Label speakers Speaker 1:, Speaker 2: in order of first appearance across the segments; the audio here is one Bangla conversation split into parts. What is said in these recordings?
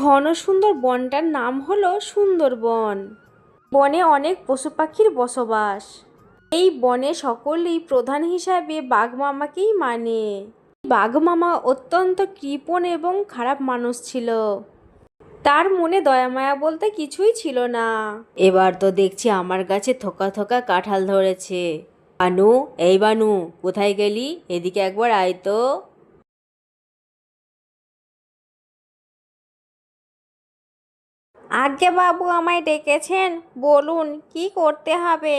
Speaker 1: ঘন সুন্দর বনটার নাম হলো সুন্দরবন। বনে অনেক পশু পাখির বসবাস। এই বনে সকলেই প্রধান হিসাবে বাঘ মামাকেই মানে। বাঘ মামা অত্যন্ত কৃপণ এবং খারাপ মানুষ ছিল। তার মনে দয়া মায়া বলতে কিছুই ছিল না। এবার তো দেখছি আমার গাছে থোকা থোকা কাঁঠাল ধরেছে। বানু, এই বানু, কোথায় গেলি? এদিকে একবার আয় তো। আজ্ঞে বাবু, আমায় ডেকেছেন, বলুন কি করতে হবে।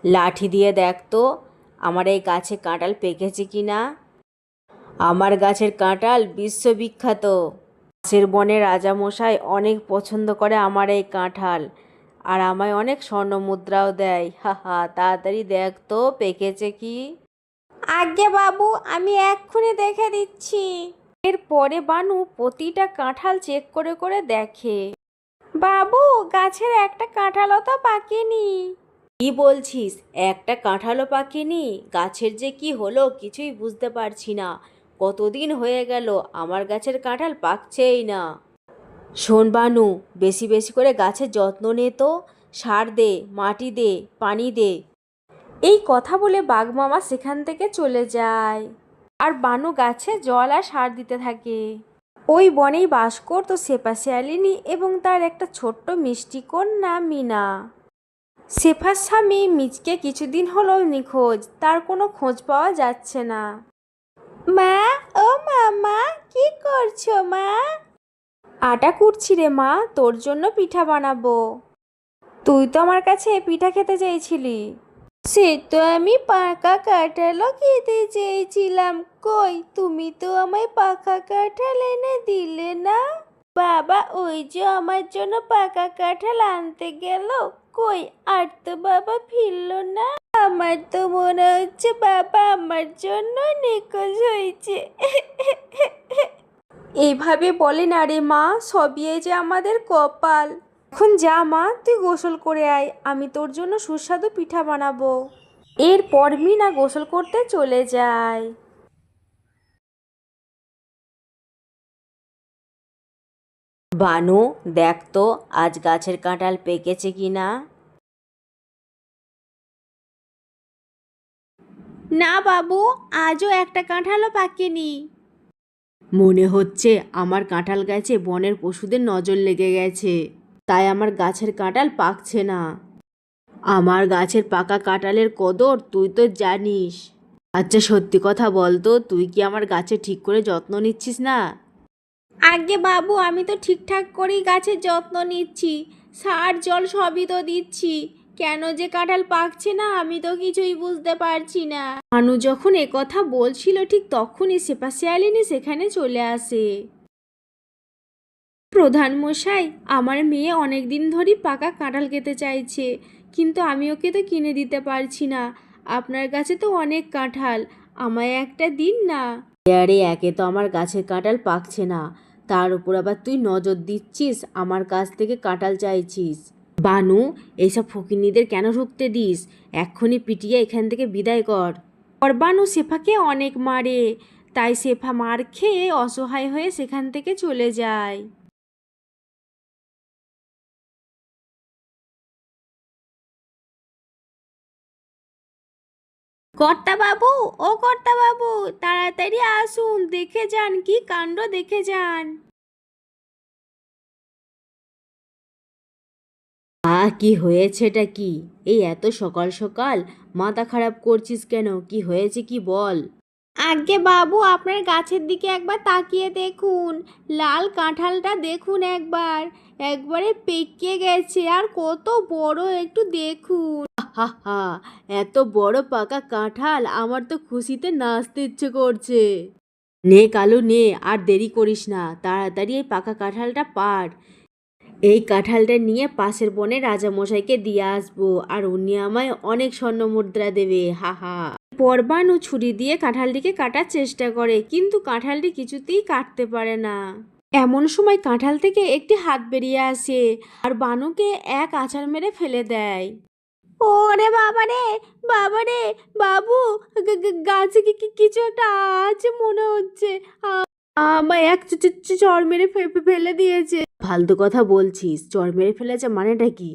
Speaker 1: লাঠি দিয়ে দেখ তো আমার এই গাছে কাঁঠাল পেকেছে কি না। আমার গাছের কাঁঠাল বিশ্ববিখ্যাত। পাশের বনের রাজামশাই অনেক পছন্দ করে আমার এই কাঁঠাল, আর আমায় অনেক স্বর্ণ মুদ্রাও দেয়। হা হা, তাড়াতাড়ি দেখ তো পেকেছে কি। আজ্ঞে বাবু, আমি এক্ষুনি দেখে দিচ্ছি। এরপরে বানু প্রতিটা কাঁঠাল চেক করে করে দেখে। বাবু, গাছের একটা কাঁঠালও তো পাকেনি। কি বলছিস? একটা কাঁঠালও পাকেনি? গাছের যে কি হলো কিছুই বুঝতে পারছি না। কতদিন হয়ে গেল আমার গাছের কাঁঠাল পাকছেই না। শোন বানু, বেশি বেশি করে গাছের যত্ন নে তো। সার দে, মাটি দে, পানি দে। এই কথা বলে বাঘ মামা সেখান থেকে চলে যায়। আর বানু গাছে জল আর সার দিতে থাকে। ওই বনেই বাস করতো শেফা শিয়ালিনী এবং তার একটা ছোট্ট মিষ্টি কন্যা মিনা। শেফার স্বামী মিচকে কিছুদিন হলো নিখোঁজ, তার কোনো খোঁজ পাওয়া যাচ্ছে না। মা, ও মামা, কি করছো মা? আটা কুটছি রে মা, তোর জন্য পিঠা বানাবো। তুই তো আমার কাছে পিঠা খেতে চেয়েছিলি। সে তো আমি পাকা কাঁঠালও খেতে চেয়েছিলাম, কই তুমি তো আমায় পাকা কাঁঠাল এনে দিলে না। বাবা ওই যে আমার জন্য পাকা কাঁঠাল আনতে গেল, কই আর তো বাবা ফিরলো না। আমার তো মনে হচ্ছে বাবা আমার জন্য নিখোঁজ হয়েছে। এইভাবে বলে না রে মা, সবই এই যে আমাদের কপাল। এখন যা মা, তুই গোসল করে আয়, আমি তোর জন্য সুস্বাদু পিঠা বানাবো। এরপর মিনা গোসল করতে চলে যায়। বানু, দেখ তো আজ গাছের কাঁঠাল পেকেছে কি না। না বাবু, আজও একটা কাঁঠালও পাকেনি। মনে হচ্ছে আমার কাঁঠাল গাছে বনের পশুদের নজর লেগে গেছে, তাই আমার গাছের কাঁঠাল পাকছে না। আমার গাছের পাকা কাঁঠালের কদর তুই তো জানিস। আচ্ছা সত্যি কথা বল তো, তুই কি আমার গাছে ঠিক করে যত্ন নিচ্ছিস না? আজ্ঞে বাবু, আমি তো ঠিকঠাক করেই গাছের যত্ন নিচ্ছি, সার জল সবই তো দিচ্ছি। কেন যে কাঁঠাল পাকছে না আমি তো কিছুই বুঝতে পারছি না। মানু যখন একথা বলছিল ঠিক তখনই শেফা শিয়ালিনী সেখানে চলে আসে। প্রধান মশাই, আমার মেয়ে অনেক দিন ধরেই পাকা কাঁঠাল খেতে চাইছে, কিন্তু আমি ওকে তো কিনে দিতে পারছি না। আপনার কাছে তো অনেক কাঁঠাল, আমায় একটা দিন না। আরে একে তো আমার গাছের কাঁঠাল পাকছে না, তার উপর আবার তুই নজর দিচ্ছিস, আমার কাছ থেকে কাঁঠাল চাইছিস। বানু, এইসব ফকিন্নিদের কেন ঢুকতে দিস? এক্ষুনি পিটিয়ে এখান থেকে বিদায় কর। আর বানু শেফাকে অনেক মারে, তাই শেফা মার খেয়ে অসহায় হয়ে সেখান থেকে চলে যায়। কর্তাবাবু, ও কর্তাবাবু, তাড়াতাড়ি আসুন, দেখে যান কি কাণ্ড, দেখে যান। কি হয়েছেটা কি? এই এত সকাল সকাল মাথা খারাপ করছিস কেন? কি হয়েছে কি বল। আজ্ঞে বাবু, আপনার গাছের দিকে একবার তাকিয়ে দেখুন, লাল কাঁঠালটা দেখুন একবার, একবারে পেকে গেছে, আর কত বড় একটু দেখুন। হা হা, এত বড় পাকা কাঁঠাল, আমার তো খুশিতে নাচতে ইচ্ছে করছে। নে কালু নে, আর দেরি করিস না, তাড়াতাড়ি এই পাকা কাঁঠালটা পাড়। এই কাঁঠালটা নিয়ে পাশের বনে রাজামশাইকে দিয়ে আসবো, আর উনি আমায় অনেক স্বর্ণ মুদ্রা দেবে। হা হা। পরবানু ছুরি দিয়ে কাঁঠালটিকে কাটার চেষ্টা করে, কিন্তু কাঁঠালটি কিছুতেই কাটতে পারে না। এমন সময় কাঁঠাল থেকে একটি হাত বেরিয়ে আসে, আর বানুকে এক আছাড় মেরে ফেলে দেয়। ওরে বাবা রে, বাবা রে, বাবু, গাছে কি কিছু একটা আছে মনে হচ্ছে। আমায় এক চড় মেরে ফেলে দিয়েছে। ফালতু কথা বলছিস, চড় মেরে ফেলেছে মানেটা কি?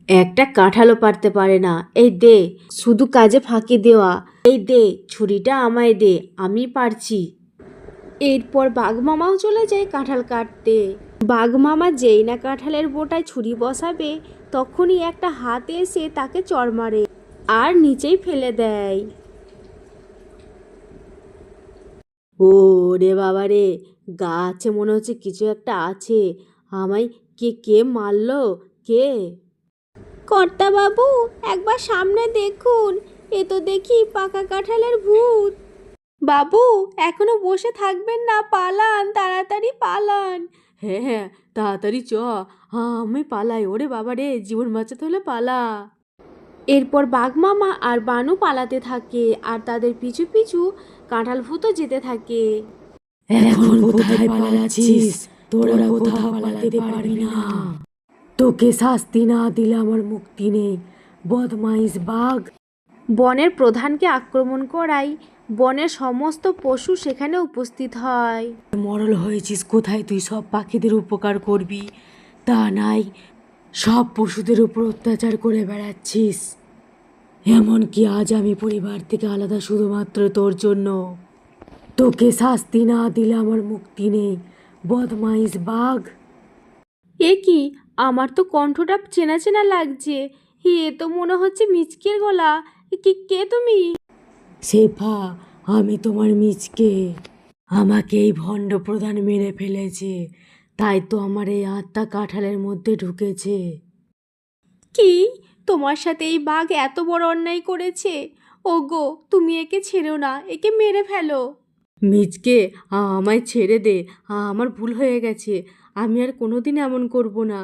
Speaker 1: একটা কাঁঠালও পারতে পারে না। এই দে, শুধু কাজে ফাঁকি দেওয়া। এই দে, ছুরিটা আমায় দে, আমি পারছি। এরপর বাঘমামাও চলে যায় কাঁঠাল কাটতে। বাঘমামা যেই না কাঁঠালের বোটায় ছুরি বসাবে, তখনই একটা হাত এসে তাকে চড় মারে আর নিচেই ফেলে দেয়। ও রে বাবা রে, গাছে মনে হচ্ছে কিছু একটা আছে। আমায় কে মারলো? কে? কর্তা বাবু, একবার সামনে দেখুন, এ তো দেখি পাকা কাঁঠালের ভূত। বাবু, এখনো বসে থাকবেন না, পালান, তাড়াতাড়ি পালান। হ্যাঁ হ্যাঁ, তাড়াতাড়ি চ, আমি পালাই। ওরে বাবা রে, জীবন বাঁচাতে হলে পালা। এরপর বাঘমামা আর বানু পালাতে থাকে আর তাদের পিছু পিছু কাঁঠাল ভূতও যেতে থাকে। এখন কোথায় পালাচ্ছিস? তোরা কোথাও পালাতে পারবি না। তোকে শাস্তি না দিলে আমার মুক্তি নেই, বদমাইশ বাঘ। বনের প্রধানকে আক্রমণ করায় বনের সমস্ত পশু সেখানে উপস্থিত হয়। মরল হয়েছিস কোথায় তুই? সব পাখিদের উপকার করবি, তা নাই সব পশুদের উপর অত্যাচার করে বেড়াচ্ছিস। এমনকি আজ আমি পরিবার থেকে আলাদা শুধুমাত্র তোর জন্য। তোকে শাস্তি না দিলে আমার মুক্তি নেই, বদমাইশ বাঘ। এ কি, আমার তো কণ্ঠটা চেনা চেনা লাগছে। এ তো মনে হচ্ছে মিচকের গলা। কে তুমি? শেফা, আমি তোমার মিচকে। আমাকে এই ভণ্ড প্রধান মেরে ফেলেছে, তাই তো আমার এই আত্মা কাঁঠালের মধ্যে ঢুকেছে। কি, তোমার সাথে এই বাঘ এত বড় অন্যায় করেছে? ওগো, তুমি একে ছেড়ো না, একে মেরে ফেলো। মিচকে, আমায় ছেড়ে দে, আমার ভুল হয়ে গেছে, আমি আর কোনোদিন এমন করব না।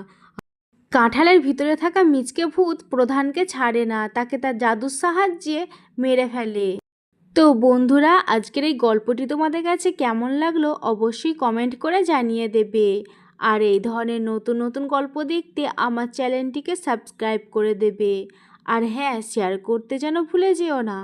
Speaker 1: কাঁঠালের ভিতরে থাকা মিচকে ভূত প্রধানকে ছাড়ে না, তাকে তার জাদুর সাহায্যে মেরে ফেলে। তো বন্ধুরা, আজকের এই গল্পটি তোমাদের কাছে কেমন লাগলো অবশ্যই কমেন্ট করে জানিয়ে দেবে। আর এই ধরনের নতুন নতুন গল্প দেখতে আমার চ্যানেলটিকে সাবস্ক্রাইব করে দেবে। আর হ্যাঁ, শেয়ার করতে যেন ভুলে যেও না।